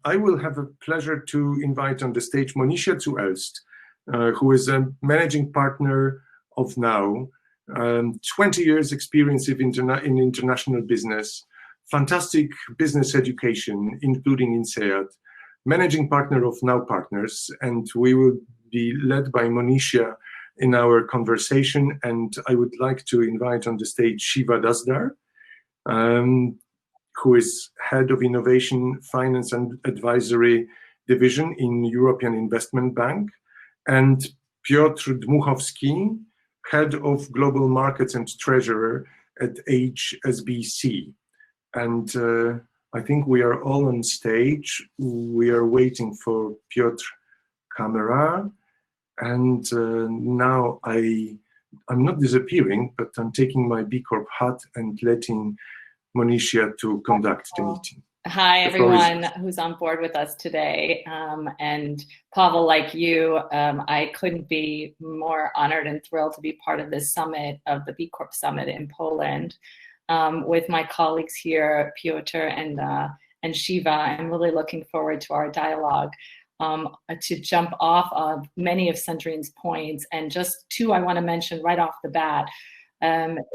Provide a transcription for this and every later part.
I will have a pleasure to invite on the stage Monicia Zuelst, who is a managing partner of Now, 20 years experience in international business, fantastic business education, including in SEAT, managing partner of Now Partners, and we will be led by Monicia in our conversation. And I would like to invite on the stage Shiva Dasdar, who is Head of Innovation, Finance and Advisory Division in European Investment Bank, and Piotr Dmuchowski, Head of Global Markets and Treasurer at HSBC. And I think we are all on stage. We are waiting for Piotr camera. And now I'm not disappearing, but I'm taking my B Corp hat and letting Monicia to conduct the meeting. Hi, everyone who's on board with us today. And Pavel, like you, I couldn't be more honored and thrilled to be part of this summit of the B Corp Summit in Poland with my colleagues here, Piotr and Shiva. I'm really looking forward to our dialogue. To jump off of many of Sandrine's points, and just two I want to mention right off the bat.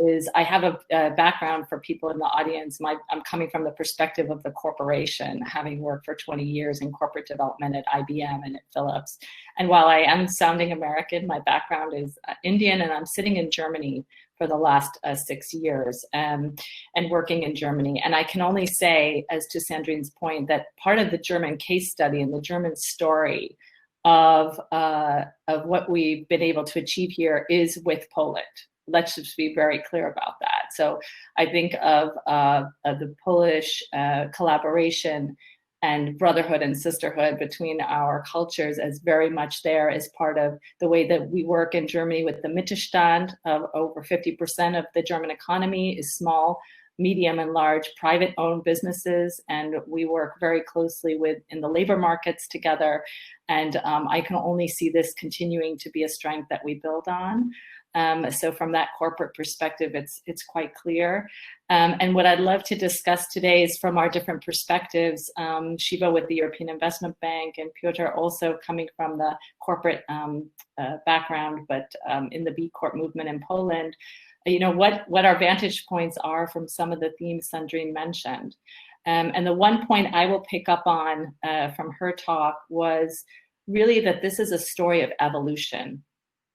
Is I have a background for people in the audience. I'm coming from the perspective of the corporation, having worked for 20 years in corporate development at IBM and at Philips. And while I am sounding American, my background is Indian, and I'm sitting in Germany for the last 6 years and working in Germany. And I can only say, as to Sandrine's point, that part of the German case study and the German story of what we've been able to achieve here is with Poland. Let's just be very clear about that. So I think of the Polish collaboration and brotherhood and sisterhood between our cultures as very much there as part of the way that we work in Germany with the Mittelstand. Over 50% of the German economy is small, medium and large private owned businesses. And we work very closely in the labor markets together. And I can only see this continuing to be a strength that we build on. So from that corporate perspective, it's quite clear. And what I'd love to discuss today is from our different perspectives, Shiva with the European Investment Bank and Piotr also coming from the corporate background, but in the B Corp movement in Poland, what our vantage points are from some of the themes Sandrine mentioned. And the one point I will pick up on from her talk was really that this is a story of evolution.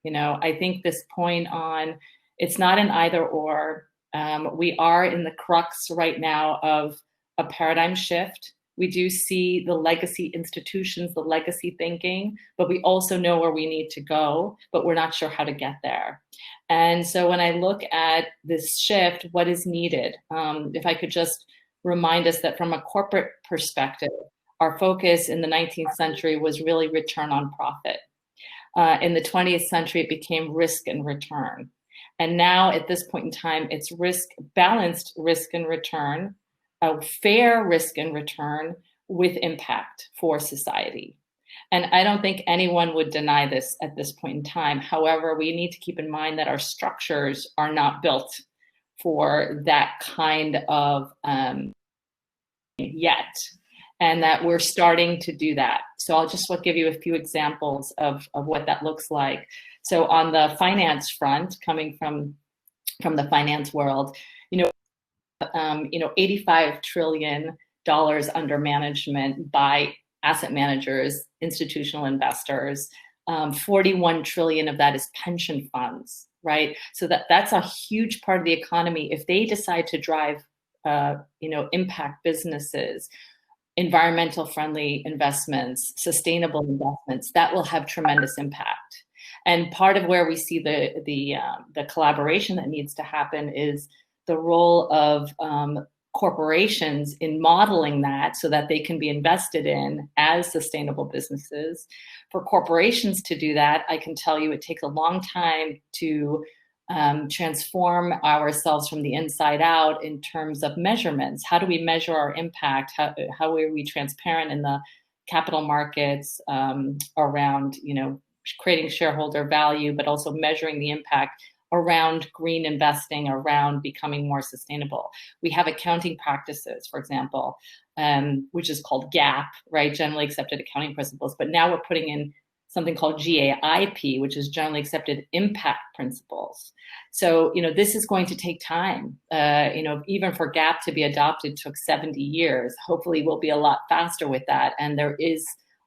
I think this point on it's not an either or. We are in the crux right now of a paradigm shift. We do see the legacy institutions, the legacy thinking, but we also know where we need to go, but we're not sure how to get there. And so when I look at this shift, what is needed? If I could just remind us that from a corporate perspective, our focus in the 19th century was really return on profit. In the 20th century, it became risk and return. And now at this point in time, it's balanced risk and return, a fair risk and return with impact for society. And I don't think anyone would deny this at this point in time. However, we need to keep in mind that our structures are not built for that kind of yet. And that we're starting to do that. So I'll just give you a few examples of what that looks like. So on the finance front, coming from the finance world, $85 trillion under management by asset managers, institutional investors. 41 trillion of that is pension funds, right? So that's a huge part of the economy. If they decide to drive, impact businesses, environmental friendly investments, sustainable investments, that will have tremendous impact. And part of where we see the collaboration that needs to happen is the role of corporations in modeling that so that they can be invested in as sustainable businesses. For corporations to do that, I can tell you it takes a long time to transform ourselves from the inside out in terms of measurements. How do we measure our impact? How are we transparent in the capital markets around, creating shareholder value, but also measuring the impact around green investing, around becoming more sustainable. We have accounting practices, for example, which is called GAAP, right? Generally accepted accounting principles. But now we're putting in something called GAAP, which is generally accepted impact principles. So, this is going to take time. Even for GAAP to be adopted took 70 years. Hopefully we'll be a lot faster with that. And there is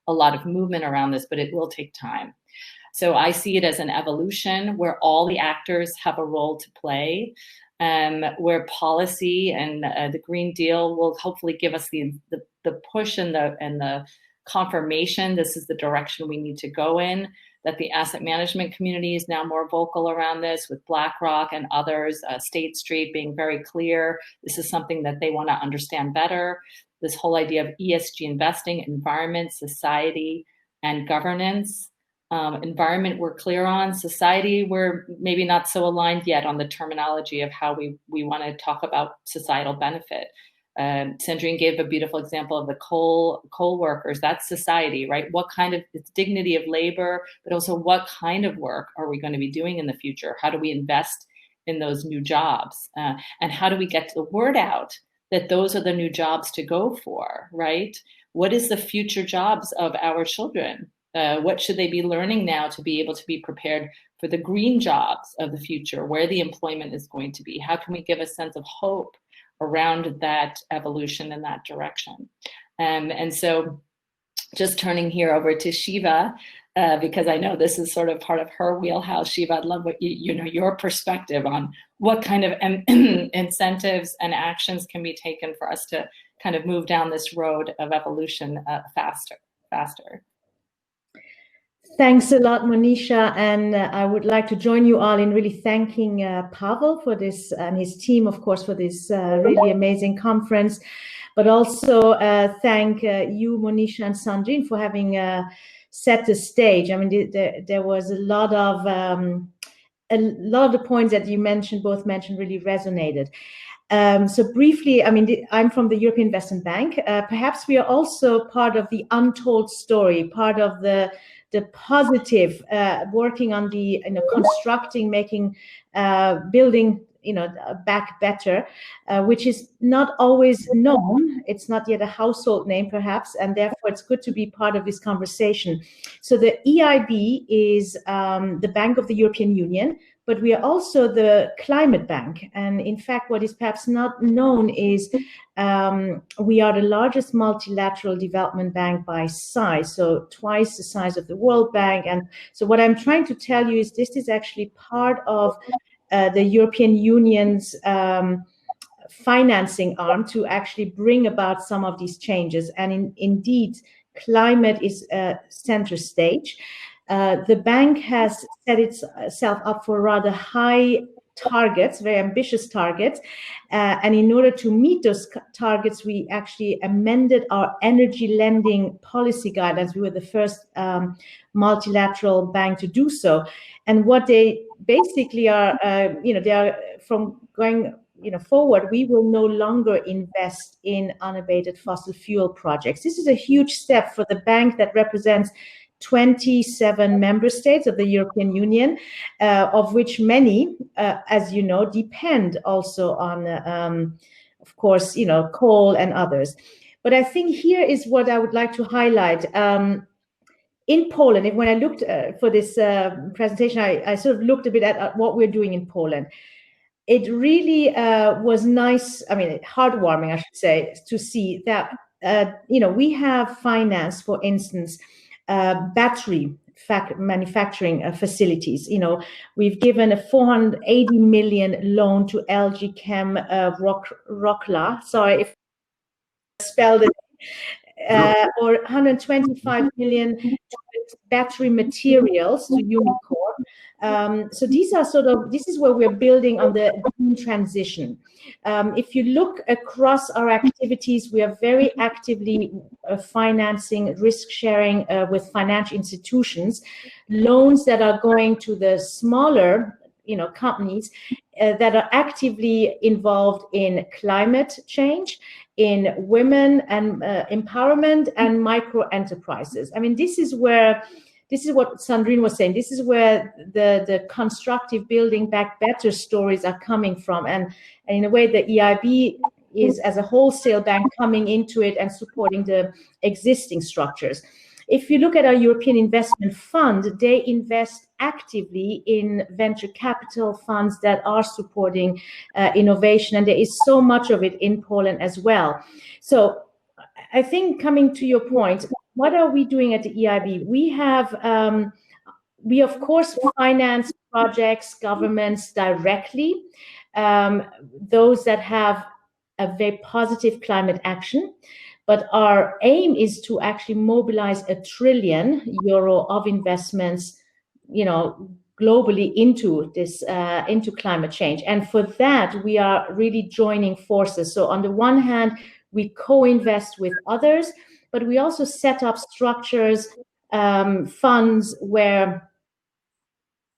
a lot of movement around this, but it will take time. So I see it as an evolution where all the actors have a role to play, where policy and the Green Deal will hopefully give us the push and the confirmation this is the direction we need to go in, that the asset management community is now more vocal around this, with BlackRock and others, State Street being very clear. This is something that they want to understand better. This whole idea of ESG investing, environment, society, and governance. Environment we're clear on. Society, we're maybe not so aligned yet on the terminology of how we want to talk about societal benefit. Sandrine gave a beautiful example of the coal workers. That's society, right? What kind of, it's dignity of labor, but also what kind of work are we going to be doing in the future? How do we invest in those new jobs? And how do we get the word out that those are the new jobs to go for, right? What is the future jobs of our children? What should they be learning now to be able to be prepared for the green jobs of the future, where the employment is going to be? How can we give a sense of hope around that evolution in that direction? And so just turning here over to Shiva, because I know this is sort of part of her wheelhouse. Shiva, I'd love what your perspective on what kind of incentives and actions can be taken for us to kind of move down this road of evolution faster. Thanks a lot, Monisha, and I would like to join you all in really thanking Pavel for this and his team, of course, for this really amazing conference, but also thank you, Monisha and Sandrine, for having set the stage. I mean, there was a lot of the points that you both mentioned really resonated. So briefly, I mean, I'm from the European Investment Bank. Perhaps we are also part of the untold story, part of the positive, working on the, constructing, making, building, back better, which is not always known. It's not yet a household name, perhaps, and therefore it's good to be part of this conversation. So the EIB is the Bank of the European Union, but we are also the climate bank. And in fact, what is perhaps not known is we are the largest multilateral development bank by size, so twice the size of the World Bank. And so what I'm trying to tell you is this is actually part of the European Union's financing arm to actually bring about some of these changes. And indeed, climate is center stage. The bank has set itself up for rather high targets, very ambitious targets. And in order to meet those targets, we actually amended our energy lending policy guidelines. We were the first multilateral bank to do so. And what they basically are, they are from going forward, we will no longer invest in unabated fossil fuel projects. This is a huge step for the bank that represents 27 member states of the European Union, of which many, as you know, depend also on, of course, coal and others. But I think here is what I would like to highlight. In Poland, when I looked for this presentation, I sort of looked a bit at what we're doing in Poland. It really was nice, heartwarming, I should say, to see that, we have financed, for instance, battery manufacturing facilities. We've given a 480 million loan to LG Chem Wrocław. Sorry if I spelled it. Or 125 million battery materials to Umicore. So this is where we're building on the green transition. If you look across our activities, we are very actively financing risk sharing with financial institutions, loans that are going to the smaller companies that are actively involved in climate change, in women and empowerment and micro enterprises. This is where this is what Sandrine was saying. This is where the constructive building back better stories are coming from. And in a way, the EIB is, as a wholesale bank, coming into it and supporting the existing structures. If you look at our European Investment Fund, they invest actively in venture capital funds that are supporting innovation, and there is so much of it in Poland as well. So I think, coming to your point, what are we doing at the EIB? We of course finance projects, governments directly, those that have a very positive climate action. But our aim is to actually mobilize €1 trillion of investments, globally into this, into climate change. And for that, we are really joining forces. So on the one hand, we co-invest with others, but we also set up structures, funds where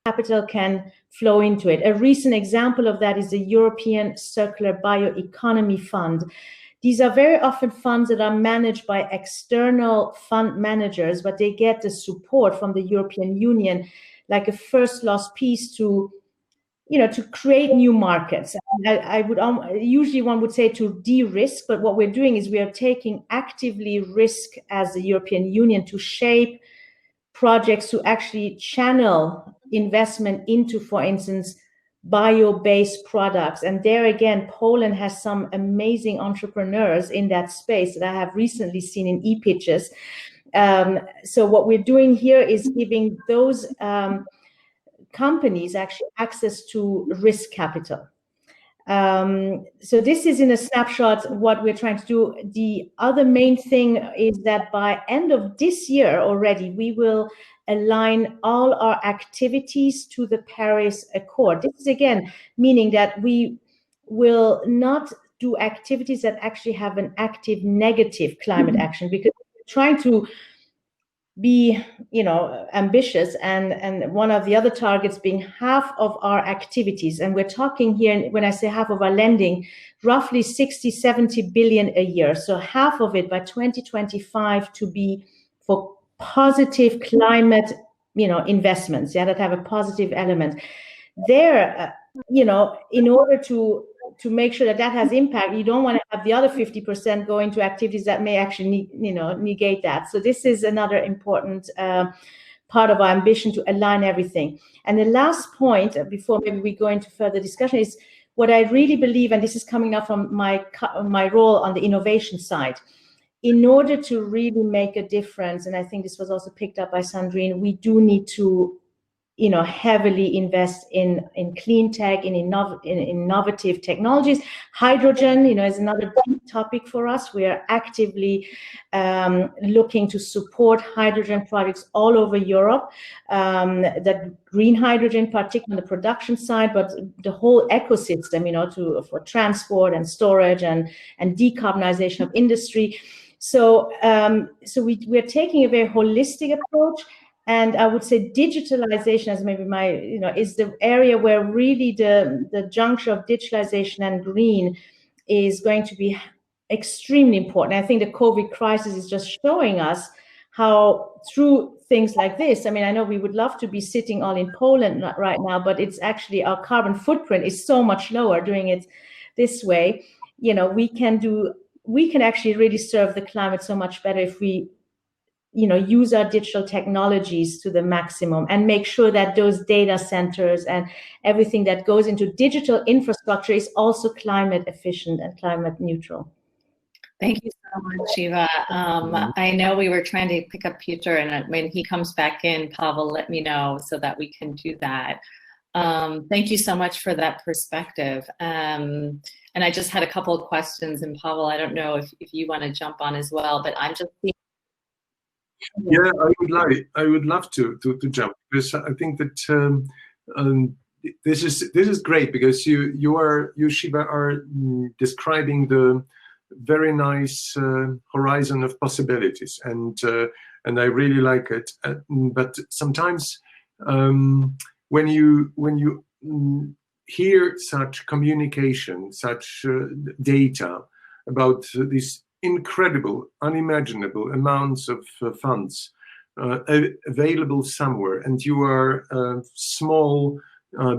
capital can flow into it. A recent example of that is the European Circular Bioeconomy Fund. These are very often funds that are managed by external fund managers, but they get the support from the European Union, like a first loss piece to create new markets. I would usually one would say to de-risk, but what we're doing is we are taking actively risk as the European Union to shape projects to actually channel investment into, for instance, bio-based products. And there again, Poland has some amazing entrepreneurs in that space that I have recently seen in e-pitches. So what we're doing here is giving those companies actually access to risk capital. So this is in a snapshot what we're trying to do. The other main thing is that by end of this year already, we will align all our activities to the Paris Accord. This is again meaning that we will not do activities that actually have an active negative climate action, because we're trying to be ambitious, and one of the other targets being half of our activities, and we're talking here, when I say half of our lending, roughly 60-70 billion a year, so half of it by 2025 to be for positive climate investments, that have a positive element there. In order to make sure that has impact, you don't want to have the other 50% go into activities that may actually negate that. So this is another important part of our ambition, to align everything. And the last point, before maybe we go into further discussion, is what I really believe, and this is coming up from my role on the innovation side. In order to really make a difference, and I think this was also picked up by Sandrine, we do need to heavily invest in clean tech, in innovative technologies. Hydrogen, is another big topic for us. We are actively looking to support hydrogen projects all over Europe. That green hydrogen, particularly on the production side, but the whole ecosystem, for transport and storage and decarbonization of industry. So we're taking a very holistic approach. And I would say digitalization, as maybe is the area where really the juncture of digitalization and green is going to be extremely important. I think the COVID crisis is just showing us how, through things like this, I know we would love to be sitting all in Poland right now, but it's actually our carbon footprint is so much lower doing it this way. We can actually really serve the climate so much better if we use our digital technologies to the maximum and make sure that those data centers and everything that goes into digital infrastructure is also climate efficient and climate neutral. Thank you so much, Eva. I know we were trying to pick up Peter, and when he comes back in, Pavel, let me know so that we can do that. Thank you so much for that perspective. And I just had a couple of questions, and Pavel, I don't know if you want to jump on as well, but I'm just thinking. Yeah, I would love to jump, because I think that this is great, because you Shiva are describing the very nice horizon of possibilities, and I really like it. But sometimes when you hear such communication, such data about these incredible, unimaginable amounts of funds available somewhere, and you are a small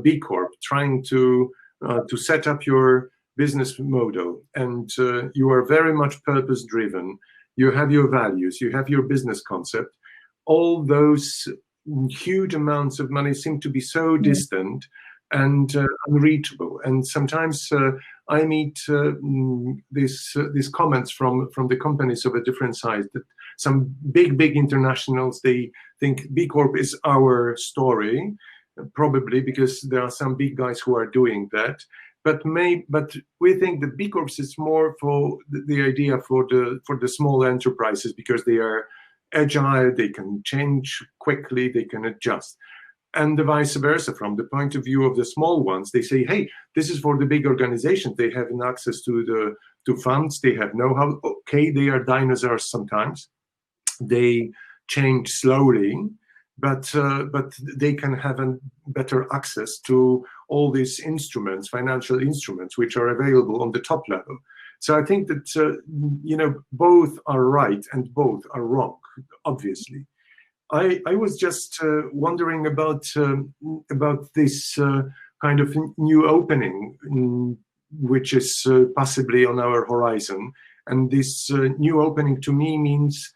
B Corp trying to set up your business model, and you are very much purpose driven, you have your values, you have your business concept, all those huge amounts of money seem to be so distant and unreachable. And sometimes I meet these comments from the companies of a different size, that some big internationals, they think B Corp is our story, probably because there are some big guys who are doing that. But we think that B Corps is more for the idea for the small enterprises, because they are agile, they can change quickly, they can adjust. And the vice versa, from the point of view of the small ones, they say, hey, this is for the big organizations. They have access to funds, they have know-how. Okay, they are dinosaurs sometimes. They change slowly, but they can have a better access to all these instruments, financial instruments, which are available on the top level. So I think that both are right and both are wrong, obviously. I was just wondering about this kind of new opening, which is possibly on our horizon. And this new opening to me means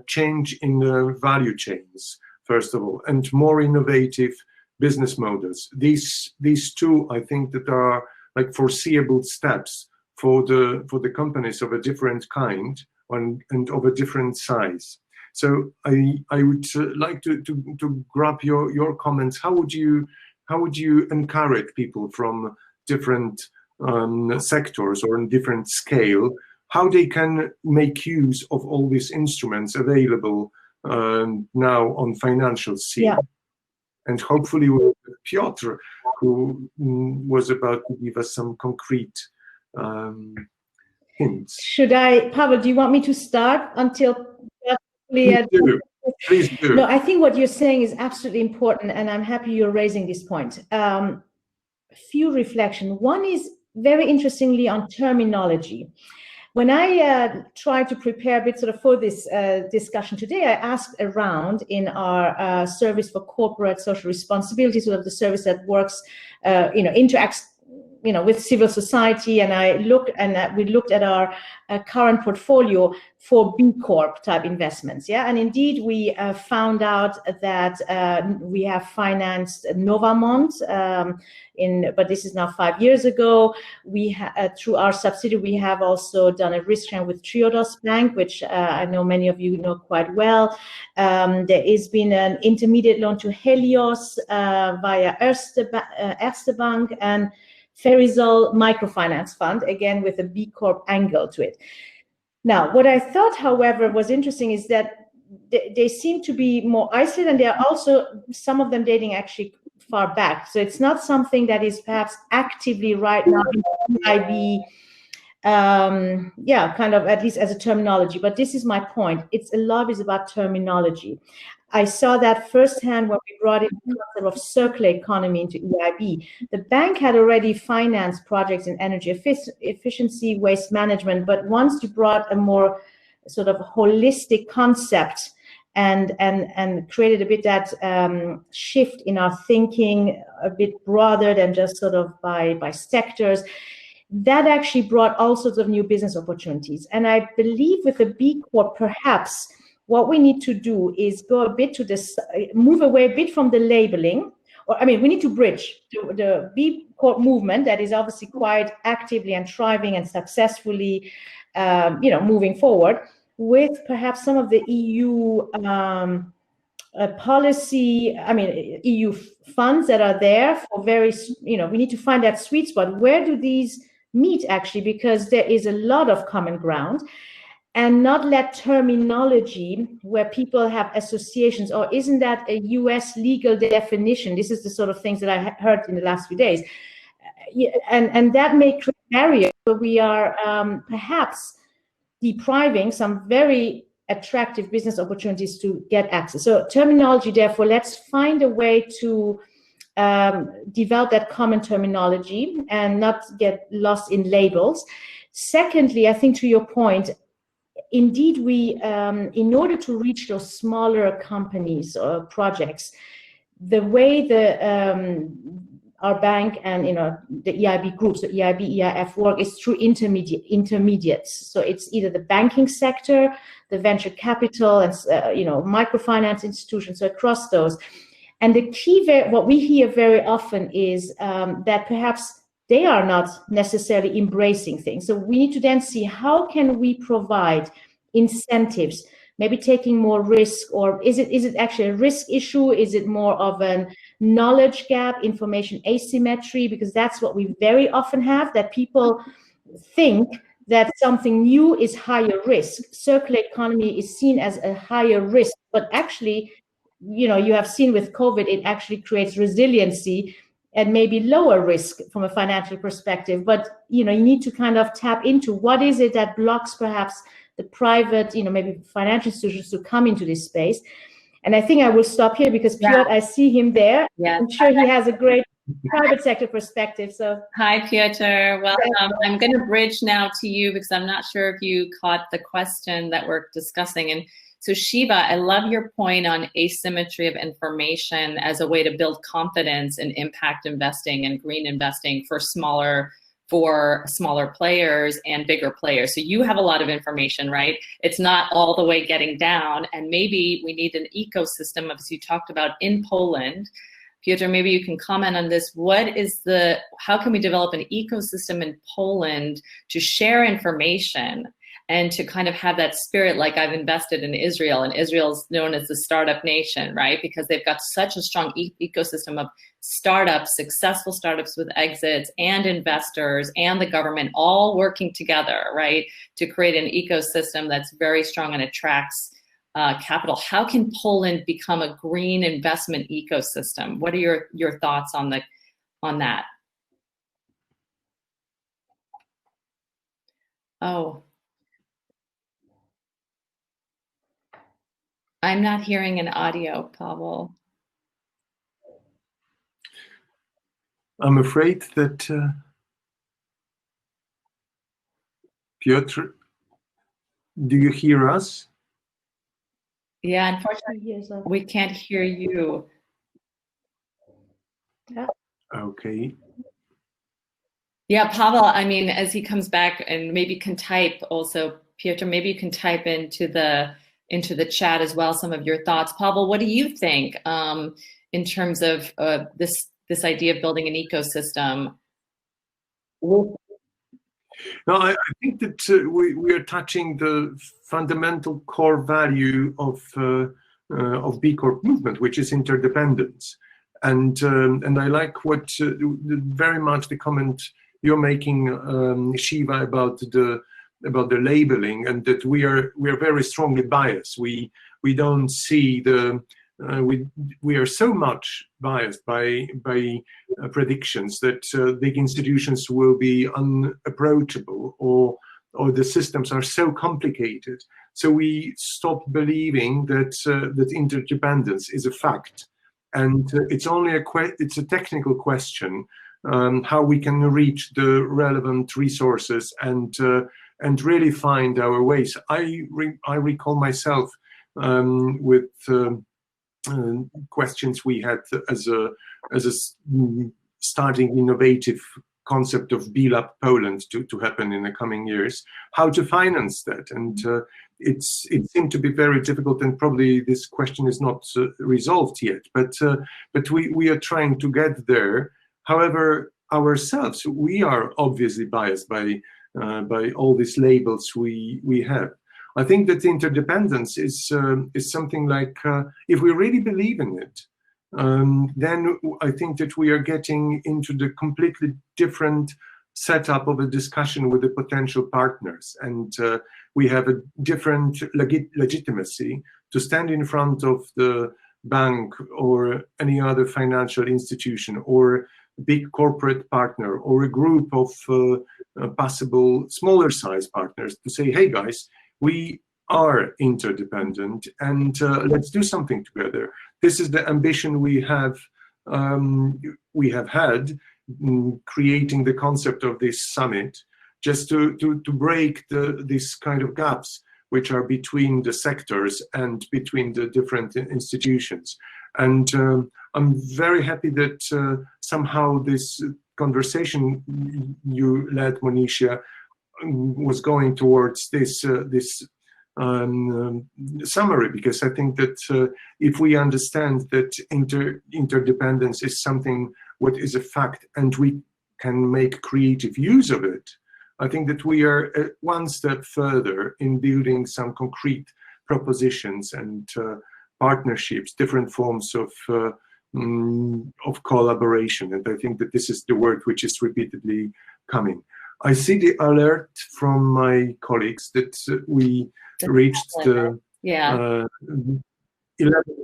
change in the value chains, first of all, and more innovative business models. These two, I think, that are like foreseeable steps for the companies of a different kind and of a different size. So I would like to grab your comments. How would you encourage people from different sectors or in different scale, how they can make use of all these instruments available now on financial scene? Yeah. And hopefully with Piotr, who was about to give us some concrete hints. Pavel, do you want me to start until... Please do. No, I think what you're saying is absolutely important, and I'm happy you're raising this point. Few reflections. One is very interestingly on terminology. When I tried to prepare a bit sort of for this discussion today, I asked around in our service for corporate social responsibility, sort of the service that works, interacts, with civil society, and we looked at our current portfolio for B Corp type investments. Yeah, and indeed we found out that we have financed Novamont, but this is now 5 years ago. We through our subsidiary, we have also done a risk share with Triodos Bank, which I know many of you know quite well. There has been an intermediate loan to Helios via Erste Bank, and Ferizol Microfinance Fund, again with a B Corp angle to it. Now, what I thought, however, was interesting is that they seem to be more isolated, and they are also, some of them dating actually far back. So it's not something that is perhaps actively right now in EIB, kind of at least as a terminology. But this is my point. A lot is about terminology. I saw that firsthand when we brought in the concept of circular economy into EIB. The bank had already financed projects in energy efficiency, waste management, but once you brought a more sort of holistic concept and created a bit that shift in our thinking, a bit broader than just sort of by sectors, that actually brought all sorts of new business opportunities. And I believe with the B Corp, perhaps, what we need to do is go a bit to this, move away a bit from the labeling, we need to bridge the B Corp movement that is obviously quite actively and thriving and successfully, moving forward with perhaps some of the EU policy, EU funds that are there for various, we need to find that sweet spot. Where do these meet actually? Because there is a lot of common ground. And not let terminology where people have associations, or isn't that a US legal definition? This is the sort of things that I heard in the last few days. And that may create barriers, but we are perhaps depriving some very attractive business opportunities to get access. So terminology, therefore, let's find a way to develop that common terminology and not get lost in labels. Secondly, I think to your point, indeed, we, in order to reach those smaller companies or projects, the way our bank and the EIB groups, the EIB, EIF work is through intermediates. So it's either the banking sector, the venture capital, and microfinance institutions. So across those, and the key, what we hear very often is that perhaps they are not necessarily embracing things. So we need to then see how can we provide incentives, maybe taking more risk, or is it actually a risk issue? Is it more of a knowledge gap, information asymmetry? Because that's what we very often have, that people think that something new is higher risk. Circular economy is seen as a higher risk, but actually, you have seen with COVID, it actually creates resiliency and maybe lower risk from a financial perspective. But, you need to kind of tap into what is it that blocks perhaps the private, maybe financial institutions to come into this space. And I think I will stop here because Piotr, I see him there. Yeah. I'm sure he has a great private sector perspective. So hi, Piotr. Welcome. I'm going to bridge now to you because I'm not sure if you caught the question that we're discussing. And so Shiva, I love your point on asymmetry of information as a way to build confidence in impact investing and green investing for smaller players and bigger players. So you have a lot of information, right? It's not all the way getting down, and maybe we need an ecosystem, as you talked about in Poland. Piotr, maybe you can comment on this. How can we develop an ecosystem in Poland to share information and to kind of have that spirit, like I've invested in Israel, and Israel's known as the startup nation, right? Because they've got such a strong ecosystem of startups, successful startups with exits, and investors and the government all working together, right? To create an ecosystem that's very strong and attracts capital. How can Poland become a green investment ecosystem? What are your thoughts on that? Oh. I'm not hearing an audio, Pavel. I'm afraid that Piotr, do you hear us? Yeah, unfortunately, we can't hear you. Yeah. Okay. Yeah, Pavel, I mean, as he comes back and maybe can type also, Piotr, maybe you can type into the chat as well some of your thoughts. Pavel, what do you think in terms of this idea of building an ecosystem? No, I think that we are touching the fundamental core value of B Corp movement, which is interdependence, and I like what very much the comment you're making, Shiva, about the labeling, and that we are very strongly biased. We don't see we are so much biased by predictions that big institutions will be unapproachable, or the systems are so complicated. So we stop believing that interdependence is a fact, and it's only it's a technical question how we can reach the relevant resources and really find our ways. I recall myself with questions we had as a starting innovative concept of B-Lab Poland to happen in the coming years, how to finance that. And it seemed to be very difficult, and probably this question is not resolved yet, but we are trying to get there. However, ourselves, we are obviously biased by all these labels we have. I think that interdependence is something like, if we really believe in it, then I think that we are getting into the completely different setup of a discussion with the potential partners, and we have a different legitimacy to stand in front of the bank or any other financial institution or big corporate partner or a group of possible smaller size partners to say, hey guys, we are interdependent, and let's do something together. This is the ambition we have had creating the concept of this summit, just to break these kind of gaps which are between the sectors and between the different institutions. And I'm very happy that somehow this conversation you led, Monisha, was going towards this summary, because I think that if we understand that interdependence is something what is a fact and we can make creative use of it, I think that we are one step further in building some concrete propositions and partnerships, different forms of collaboration. And I think that this is the word which is repeatedly coming. I see the alert from my colleagues that we reached the 11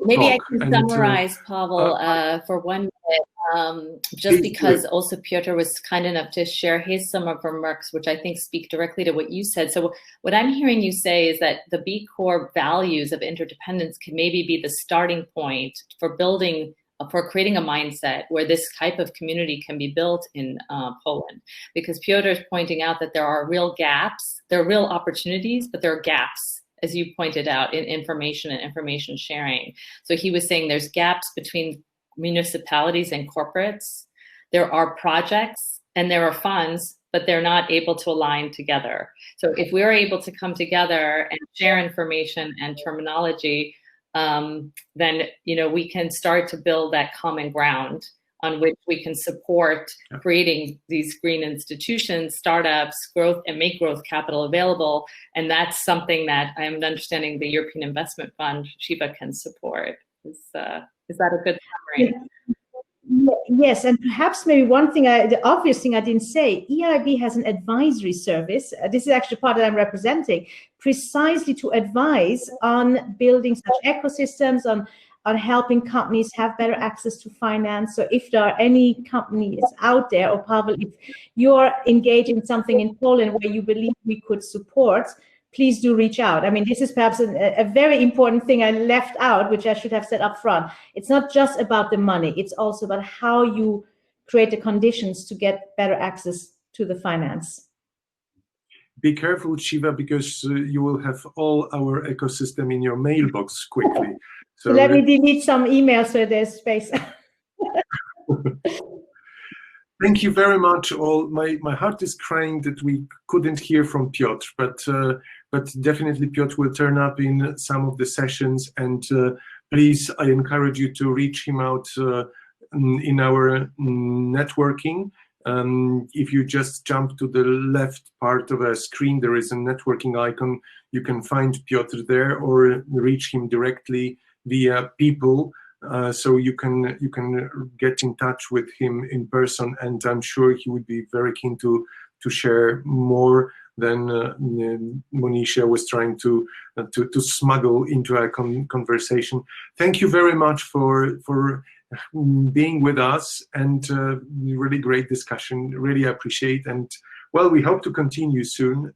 Maybe I o'clock. can summarize, Pavel, for 1 minute, just because also Piotr was kind enough to share his some of remarks, which I think speak directly to what you said. So what I'm hearing you say is that the B Corp values of interdependence can maybe be the starting point for creating a mindset where this type of community can be built in Poland. Because Piotr is pointing out that there are real gaps, there are real opportunities, but there are gaps, as you pointed out, in information and information sharing. So he was saying there's gaps between municipalities and corporates. There are projects and there are funds, but they're not able to align together. So if we're able to come together and share information and terminology, then we can start to build that common ground on which we can support creating these green institutions, startups, growth, and make growth capital available. And that's something that I'm understanding the European Investment Fund, Shiva, can support. Is that a good summary? Yes, and perhaps maybe one thing, the obvious thing I didn't say, EIB has an advisory service. This is actually part that I'm representing, precisely to advise on building such ecosystems, on helping companies have better access to finance. So if there are any companies out there, or Pavel, if you're engaged in something in Poland where you believe we could support, please do reach out. I mean, this is perhaps a very important thing I left out, which I should have said up front. It's not just about the money. It's also about how you create the conditions to get better access to the finance. Be careful, Shiva, because you will have all our ecosystem in your mailbox quickly. So let me delete some emails so there's space. Thank you very much, all. My heart is crying that we couldn't hear from Piotr, but definitely Piotr will turn up in some of the sessions, and please, I encourage you to reach him out in our networking. If you just jump to the left part of a screen, there is a networking icon. You can find Piotr there, or reach him directly via people. So you can get in touch with him in person, and I'm sure he would be very keen to share more than Monisha was trying to smuggle into our conversation. Thank you very much for being with us, and really great discussion. Really appreciate, and well, we hope to continue soon.